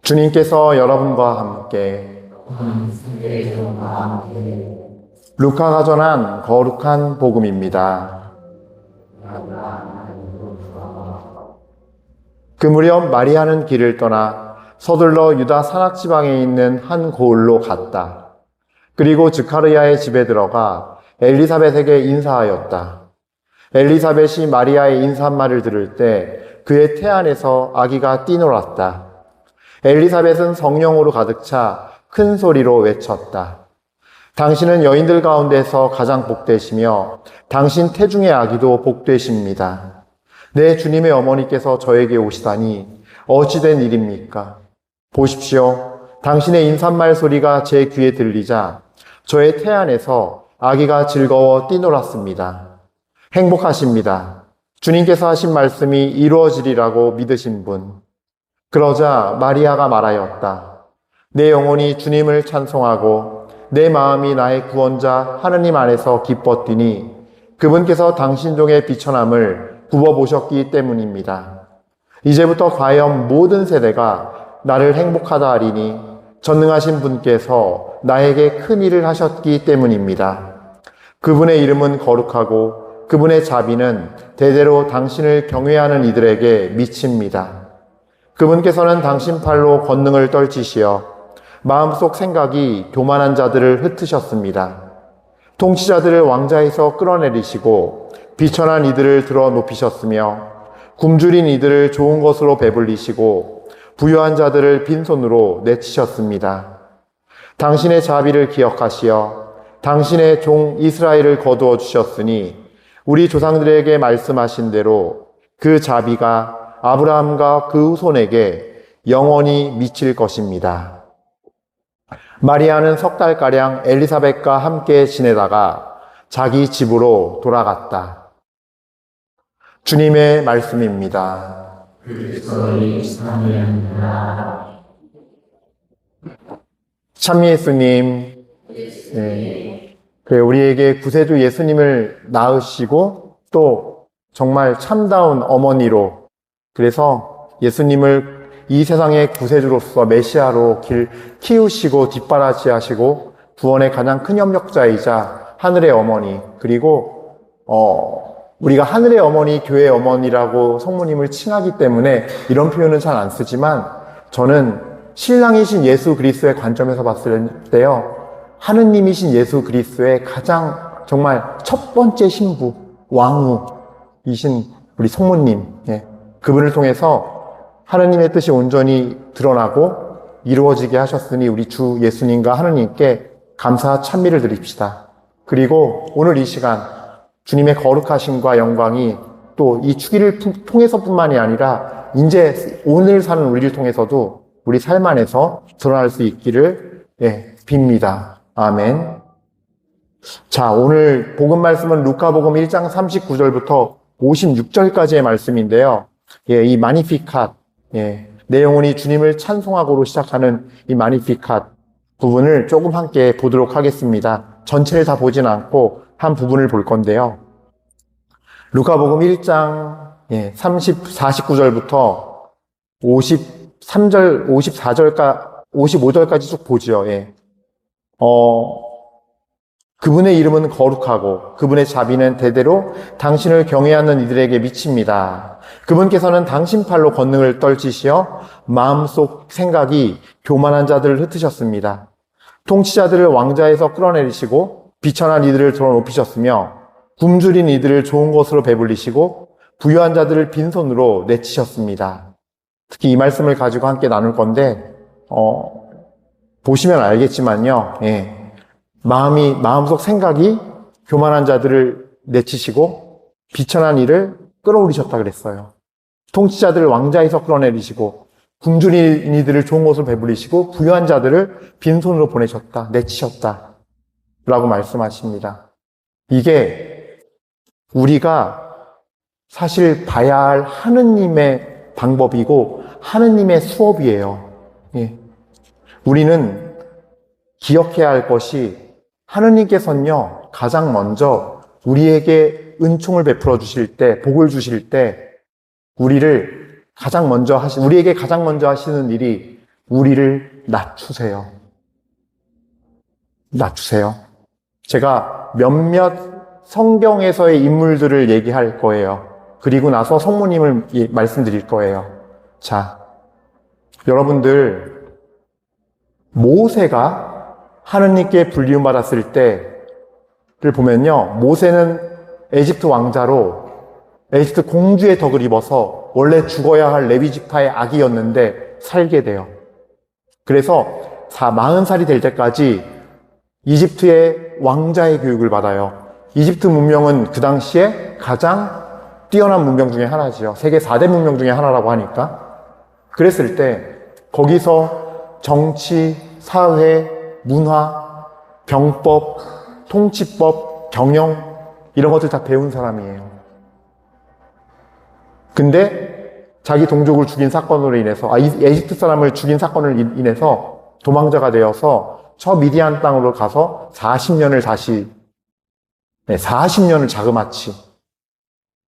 주님께서 여러분과 함께 루카가 전한 거룩한 복음입니다. 그 무렵 마리아는 길을 떠나 서둘러 유다 산악지방에 있는 한 고을로 갔다. 그리고 드카르야의 집에 들어가 엘리사벳에게 인사하였다. 엘리사벳이 마리아의 인사말을 들을 때 그의 태 안에서 아기가 뛰놀았다. 엘리사벳은 성령으로 가득 차 큰 소리로 외쳤다. 당신은 여인들 가운데서 가장 복되시며 당신 태중의 아기도 복되십니다. 내 주님의 어머니께서 저에게 오시다니 어찌된 일입니까? 보십시오. 당신의 인사말 소리가 제 귀에 들리자 저의 태 안에서 아기가 즐거워 뛰놀았습니다. 행복하십니다. 주님께서 하신 말씀이 이루어지리라고 믿으신 분. 그러자 마리아가 말하였다. 내 영혼이 주님을 찬송하고 내 마음이 나의 구원자 하느님 안에서 기뻤더니 그분께서 당신 종의 비천함을 굽어보셨기 때문입니다. 이제부터 과연 모든 세대가 나를 행복하다 하리니 전능하신 분께서 나에게 큰 일을 하셨기 때문입니다. 그분의 이름은 거룩하고 그분의 자비는 대대로 당신을 경외하는 이들에게 미칩니다. 그분께서는 당신 팔로 권능을 떨치시어 마음속 생각이 교만한 자들을 흩으셨습니다. 통치자들을 왕좌에서 끌어내리시고 비천한 이들을 들어 높이셨으며 굶주린 이들을 좋은 것으로 배불리시고 부유한 자들을 빈손으로 내치셨습니다. 당신의 자비를 기억하시어 당신의 종 이스라엘을 거두어 주셨으니 우리 조상들에게 말씀하신 대로 그 자비가 아브라함과 그 후손에게 영원히 미칠 것입니다. 마리아는 석 달가량 엘리사벳과 함께 지내다가 자기 집으로 돌아갔다. 주님의 말씀입니다. 참 예수님, 우리에게 구세주 예수님을 낳으시고 또 정말 참다운 어머니로, 그래서 예수님을 이 세상의 구세주로서 메시아로 키우시고 뒷바라지하시고 구원의 가장 큰 협력자이자 하늘의 어머니, 그리고 우리가 하늘의 어머니, 교회의 어머니라고 성모님을 칭하기 때문에 이런 표현은 잘 안 쓰지만 저는 신랑이신 예수 그리스도의 관점에서 봤을 때요, 하느님이신 예수 그리스도의 가장 정말 첫 번째 신부, 왕후이신 우리 성모님, 그분을 통해서 하느님의 뜻이 온전히 드러나고 이루어지게 하셨으니 우리 주 예수님과 하느님께 감사 찬미를 드립시다. 그리고 오늘 이 시간 주님의 거룩하심과 영광이 또 이 주기를 통해서뿐만이 아니라 이제 오늘 사는 우리를 통해서도 우리 삶 안에서 드러날 수 있기를 빕니다. 아멘. 자, 오늘 복음 말씀은 루카복음 1장 39절부터 56절까지의 말씀인데요. 이 마니피캇, 내 영혼이 주님을 찬송하고로 시작하는 이 마니피캇 부분을 조금 함께 보도록 하겠습니다. 전체를 다 보진 않고 한 부분을 볼 건데요. 루카복음 1장 49절부터 53절, 55절까지 쭉 보죠. 그분의 이름은 거룩하고 그분의 자비는 대대로 당신을 경외하는 이들에게 미칩니다. 그분께서는 당신 팔로 권능을 떨치시어 마음속 생각이 교만한 자들을 흩으셨습니다. 통치자들을 왕좌에서 끌어내리시고 비천한 이들을 들어 높이셨으며 굶주린 이들을 좋은 것으로 배불리시고 부유한 자들을 빈손으로 내치셨습니다. 특히 이 말씀을 가지고 함께 나눌 건데 보시면 알겠지만요. 마음속 생각이 교만한 자들을 내치시고 비천한 이를 끌어올리셨다 그랬어요. 통치자들을 왕좌에서 끌어내리시고 굶주린 이들을 좋은 곳으로 배불리시고 부유한 자들을 빈손으로 보내셨다, 내치셨다 라고 말씀하십니다. 이게 우리가 사실 봐야 할 하느님의 방법이고 하느님의 수업이에요. 우리는 기억해야 할 것이 하느님께서는요, 가장 먼저 우리에게 은총을 베풀어 주실 때, 복을 주실 때, 우리에게 가장 먼저 하시는 일이 우리를 낮추세요. 낮추세요. 제가 몇몇 성경에서의 인물들을 얘기할 거예요. 그리고 나서 성모님을 말씀드릴 거예요. 자, 여러분들, 모세가 하느님께 불리움받았을 때를 보면요, 모세는 에집트 왕자로 에집트 공주의 덕을 입어서 원래 죽어야 할 레위지파의 아기였는데 살게 돼요. 그래서 40살이 될 때까지 이집트의 왕자의 교육을 받아요. 이집트 문명은 그 당시에 가장 뛰어난 문명 중에 하나지요. 세계 4대 문명 중에 하나라고 하니까. 그랬을 때 거기서 정치, 사회, 문화, 병법, 통치법, 경영 이런 것들 다 배운 사람이에요. 근데 자기 동족을 죽인 사건으로 인해서 에집트 사람을 죽인 사건을 인해서 도망자가 되어서 저 미디안 땅으로 가서 40년을 다시 40년을 자그마치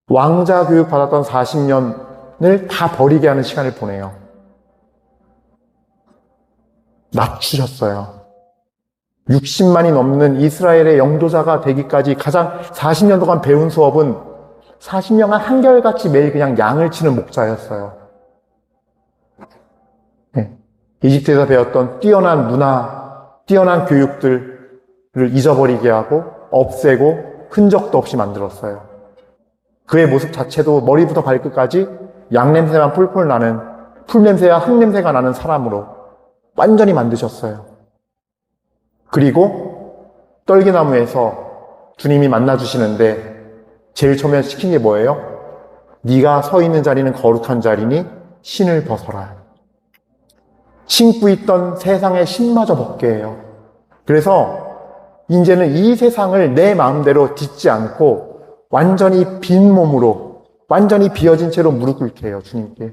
왕자 교육 받았던 40년을 다 버리게 하는 시간을 보내요. 낮추셨어요. 60만이 넘는 이스라엘의 영도자가 되기까지 가장 40년 동안 배운 수업은 40년간 한결같이 매일 그냥 양을 치는 목자였어요. 이집트에서 배웠던 뛰어난 문화, 뛰어난 교육들을 잊어버리게 하고 없애고 흔적도 없이 만들었어요. 그의 모습 자체도 머리부터 발끝까지 양냄새만 폴폴 나는, 풀냄새와 흙냄새가 나는 사람으로 완전히 만드셨어요. 그리고 떨기나무에서 주님이 만나주시는데 제일 처음에 시킨 게 뭐예요? 네가 서 있는 자리는 거룩한 자리니 신을 벗어라. 신고 있던 세상의 신마저 벗게 해요. 그래서 이제는 이 세상을 내 마음대로 딛지 않고 완전히 빈 몸으로, 완전히 비어진 채로 무릎 꿇게 해요, 주님께.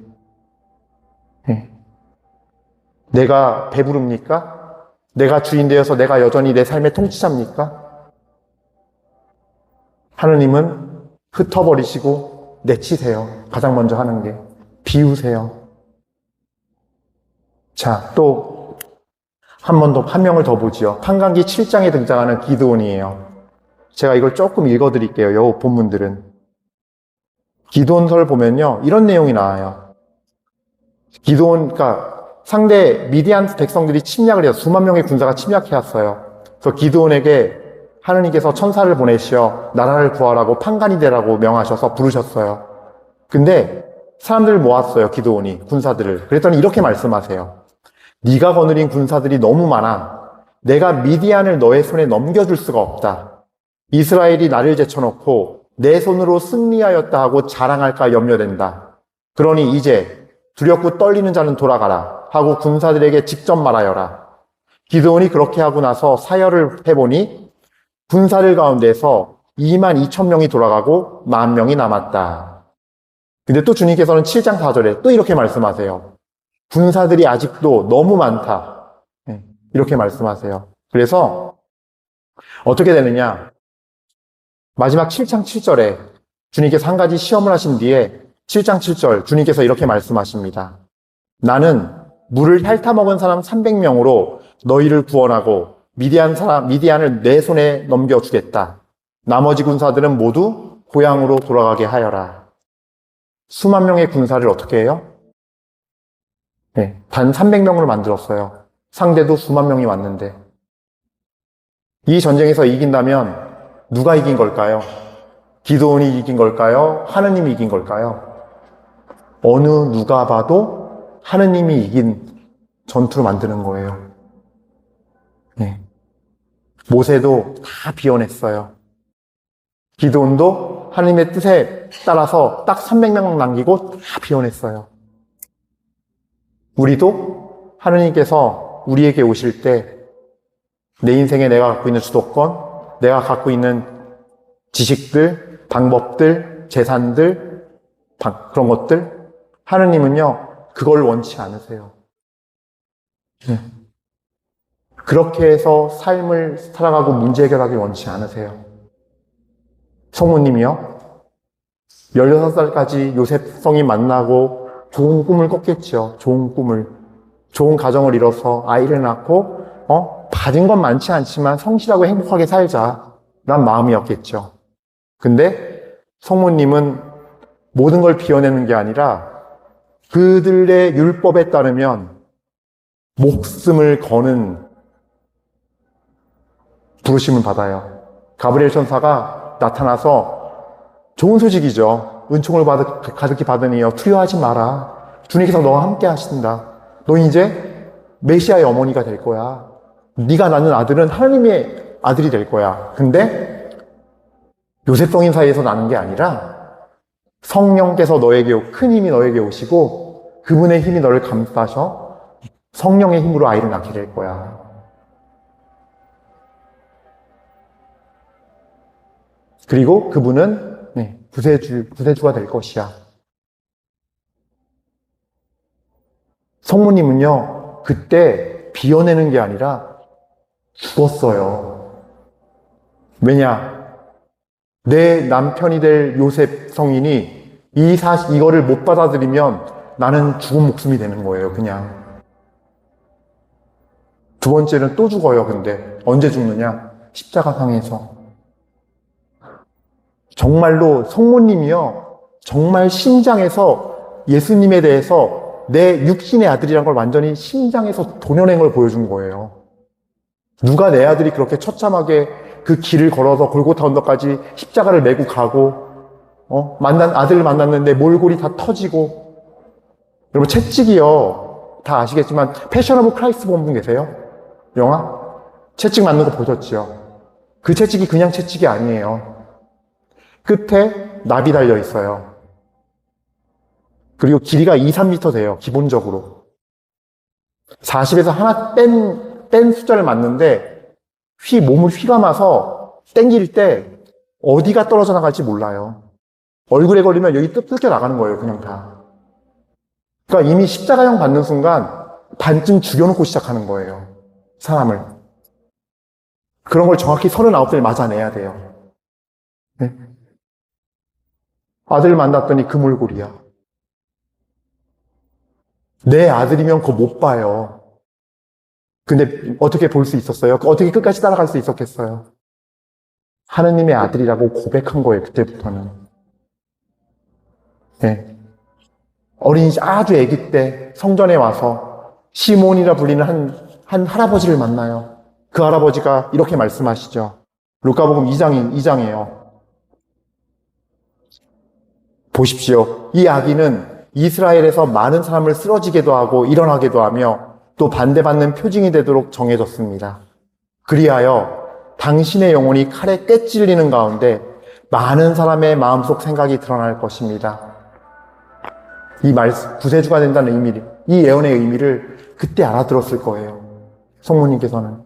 내가 배부릅니까? 내가 주인 되어서 내가 여전히 내 삶의 통치자입니까? 하느님은 흩어버리시고 내치세요. 가장 먼저 하는 게. 비우세요. 자, 또 한 명을 더 보지요. 판관기 7장에 등장하는 기드온이에요. 제가 이걸 조금 읽어드릴게요. 요 본문들은. 기드온서를 보면요, 이런 내용이 나와요. 그러니까 상대 미디안 백성들이 침략을 해서 수만 명의 군사가 침략해왔어요. 그래서 기드온에게 하느님께서 천사를 보내시어 나라를 구하라고 판관이 되라고 명하셔서 부르셨어요. 근데 사람들을 모았어요, 기드온이, 군사들을. 그랬더니 이렇게 말씀하세요. 네가 거느린 군사들이 너무 많아. 내가 미디안을 너의 손에 넘겨줄 수가 없다. 이스라엘이 나를 제쳐놓고 내 손으로 승리하였다 하고 자랑할까 염려된다. 그러니 이제 두렵고 떨리는 자는 돌아가라 하고 군사들에게 직접 말하여라. 기드온이 그렇게 하고 나서 사열을 해보니 군사들 가운데서 22,000명이 돌아가고 10,000명이 남았다. 근데 또 주님께서는 7장 4절에 또 이렇게 말씀하세요. 군사들이 아직도 너무 많다. 이렇게 말씀하세요. 그래서 어떻게 되느냐? 마지막 7장 7절에 주님께서 한 가지 시험을 하신 뒤에 7장 7절 주님께서 이렇게 말씀하십니다. 나는 물을 핥아먹은 사람 300명으로 너희를 구원하고 미디안을 내 손에 넘겨주겠다. 나머지 군사들은 모두 고향으로 돌아가게 하여라. 수만 명의 군사를 어떻게 해요? 단 300명으로 만들었어요. 상대도 수만 명이 왔는데. 이 전쟁에서 이긴다면 누가 이긴 걸까요? 기드온이 이긴 걸까요? 하느님이 이긴 걸까요? 어느 누가 봐도 하느님이 이긴 전투를 만드는 거예요. 모세도 다 비워냈어요. 기드온도 하느님의 뜻에 따라서 딱 300명 남기고 다 비워냈어요. 우리도 하느님께서 우리에게 오실 때 내 인생에 내가 갖고 있는 주도권, 내가 갖고 있는 지식들, 방법들, 재산들, 그런 것들, 하느님은요, 그걸 원치 않으세요. 그렇게 해서 삶을 살아가고 문제 해결하기 원치 않으세요. 성모님이요, 16살까지 요셉 성이 만나고 좋은 꿈을 꿨겠죠. 좋은 꿈을. 좋은 가정을 이뤄서 아이를 낳고 받은 건 많지 않지만 성실하고 행복하게 살자 란 마음이었겠죠. 근데 성모님은 모든 걸 비워내는 게 아니라 그들의 율법에 따르면 목숨을 거는 부르심을 받아요. 가브리엘 천사가 나타나서 좋은 소식이죠. 은총을 가득히 받으니여 두려워하지 마라. 주님께서 너와 함께 하신다. 너 이제 메시아의 어머니가 될 거야. 네가 낳는 아들은 하나님의 아들이 될 거야. 근데 요셉 성인 사이에서 나는 게 아니라 성령께서 큰 힘이 너에게 오시고 그분의 힘이 너를 감싸셔 성령의 힘으로 아이를 낳게 될 거야. 그리고 그분은 구세주가 될 것이야. 성모님은요, 그때 비워내는 게 아니라 죽었어요. 왜냐? 내 남편이 될 요셉 성인이 이거를 못 받아들이면 나는 죽은 목숨이 되는 거예요, 그냥. 두 번째는 또 죽어요, 근데. 언제 죽느냐? 십자가상에서. 정말로 성모님이요, 정말 심장에서 예수님에 대해서 내 육신의 아들이란 걸 완전히 심장에서 도려낸 걸 보여준 거예요. 누가 내 아들이 그렇게 처참하게 그 길을 걸어서 골고타 언덕까지 십자가를 메고 가고, 아들을 만났는데 몰골이 다 터지고, 여러분 채찍이요, 다 아시겠지만 패션 오브 크라이스트 본 분 계세요? 영화? 채찍 맞는 거 보셨죠? 그 채찍이 그냥 채찍이 아니에요. 끝에 납이 달려 있어요. 그리고 길이가 2-3m 돼요, 기본적으로. 40에서 하나 뺀 숫자를 맞는데 몸을 휘감아서 땡길 때 어디가 떨어져 나갈지 몰라요. 얼굴에 걸리면 여기 뜯겨 나가는 거예요, 그냥 다. 그러니까 이미 십자가형 받는 순간 반쯤 죽여놓고 시작하는 거예요, 사람을. 그런 걸 정확히 39살 맞아내야 돼요. 네? 아들을 만났더니 그 몰골이야. 내 아들이면 그거 못 봐요. 근데 어떻게 볼 수 있었어요? 어떻게 끝까지 따라갈 수 있었겠어요? 하느님의 아들이라고 고백한 거예요, 그때부터는. 네. 아주 아기 때 성전에 와서 시몬이라 불리는 한 할아버지를 만나요. 그 할아버지가 이렇게 말씀하시죠. 루카복음 2장이에요. 보십시오. 이 아기는 이스라엘에서 많은 사람을 쓰러지게도 하고 일어나게도 하며 또 반대받는 표징이 되도록 정해졌습니다. 그리하여 당신의 영혼이 칼에 꿰찔리는 가운데 많은 사람의 마음속 생각이 드러날 것입니다. 구세주가 된다는 이 예언의 의미를 그때 알아들었을 거예요. 성모님께서는.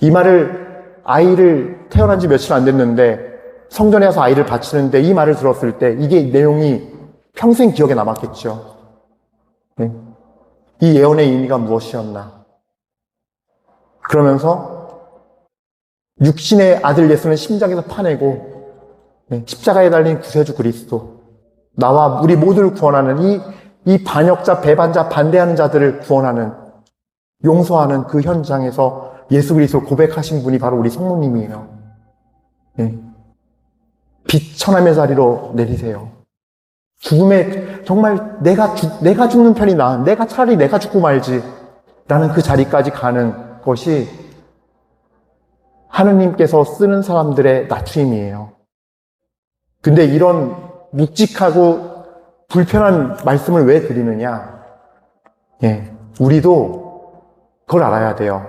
이 말을 아이를 태어난 지 며칠 안 됐는데 성전에 와서 아이를 바치는데 이 말을 들었을 때 이게 내용이 평생 기억에 남았겠죠. 네. 이 예언의 의미가 무엇이었나. 그러면서 육신의 아들 예수는 심장에서 파내고 십자가에 달린 구세주 그리스도, 나와 우리 모두를 구원하는 이 반역자, 배반자, 반대하는 자들을 구원하는, 용서하는 그 현장에서 예수 그리스도를 고백하신 분이 바로 우리 성모님이에요. 비천함의 자리로 내리세요. 죽음에 정말 내가 죽는 편이 나아. 차라리 내가 죽고 말지. 라는 그 자리까지 가는 것이 하느님께서 쓰는 사람들의 낮추임이에요. 근데 이런 묵직하고 불편한 말씀을 왜 드리느냐? 우리도 그걸 알아야 돼요.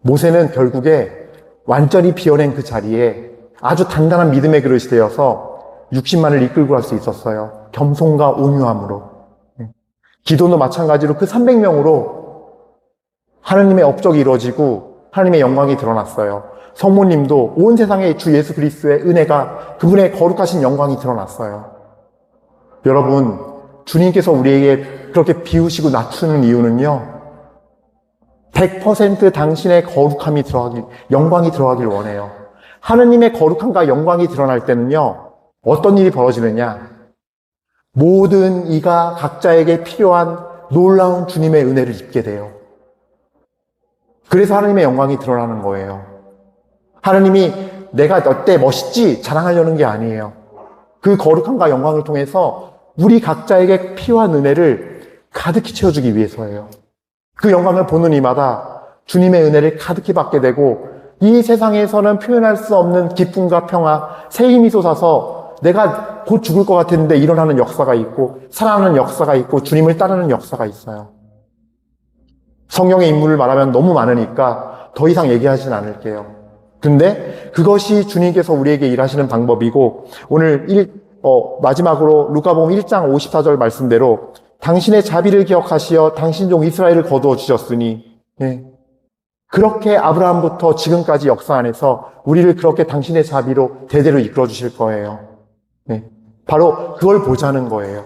모세는 결국에 완전히 비워낸 그 자리에 아주 단단한 믿음의 그릇이 되어서 60만을 이끌고 갈 수 있었어요. 겸손과 온유함으로. 기도도 마찬가지로 그 300명으로 하느님의 업적이 이루어지고 하느님의 영광이 드러났어요. 성모님도 온 세상에 주 예수 그리스도의 은혜가, 그분의 거룩하신 영광이 드러났어요. 여러분, 주님께서 우리에게 그렇게 비우시고 낮추는 이유는요, 100% 당신의 거룩함이 영광이 들어가길 원해요. 하느님의 거룩함과 영광이 드러날 때는요, 어떤 일이 벌어지느냐? 모든 이가 각자에게 필요한 놀라운 주님의 은혜를 입게 돼요. 그래서 하나님의 영광이 드러나는 거예요. 하나님이 내가 어때 멋있지 자랑하려는 게 아니에요. 그 거룩함과 영광을 통해서 우리 각자에게 필요한 은혜를 가득히 채워주기 위해서예요. 그 영광을 보는 이마다 주님의 은혜를 가득히 받게 되고 이 세상에서는 표현할 수 없는 기쁨과 평화, 새 힘이 솟아서 내가 곧 죽을 것 같았는데 일어나는 역사가 있고 살아나는 역사가 있고 주님을 따르는 역사가 있어요. 성령의 인물을 말하면 너무 많으니까 더 이상 얘기하진 않을게요. 근데 그것이 주님께서 우리에게 일하시는 방법이고 오늘 마지막으로 루카복음 1장 54절 말씀대로 당신의 자비를 기억하시어 당신 종 이스라엘을 거두어 주셨으니 그렇게 아브라함부터 지금까지 역사 안에서 우리를 그렇게 당신의 자비로 대대로 이끌어 주실 거예요. 바로 그걸 보자는 거예요.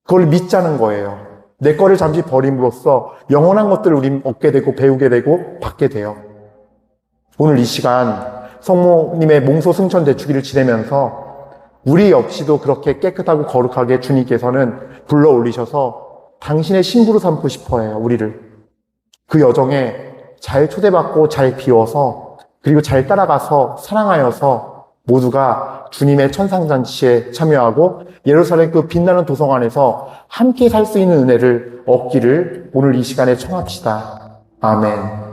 그걸 믿자는 거예요. 내 거를 잠시 버림으로써 영원한 것들을 우리 얻게 되고 배우게 되고 받게 돼요. 오늘 이 시간 성모님의 몸소 승천 대축일을 지내면서 우리 역시도 그렇게 깨끗하고 거룩하게 주님께서는 불러 올리셔서 당신의 신부로 삼고 싶어 해요, 우리를. 그 여정에 잘 초대받고 잘 비워서 그리고 잘 따라가서 사랑하여서 모두가 주님의 천상잔치에 참여하고 예루살렘 그 빛나는 도성 안에서 함께 살 수 있는 은혜를 얻기를 오늘 이 시간에 청합시다. 아멘.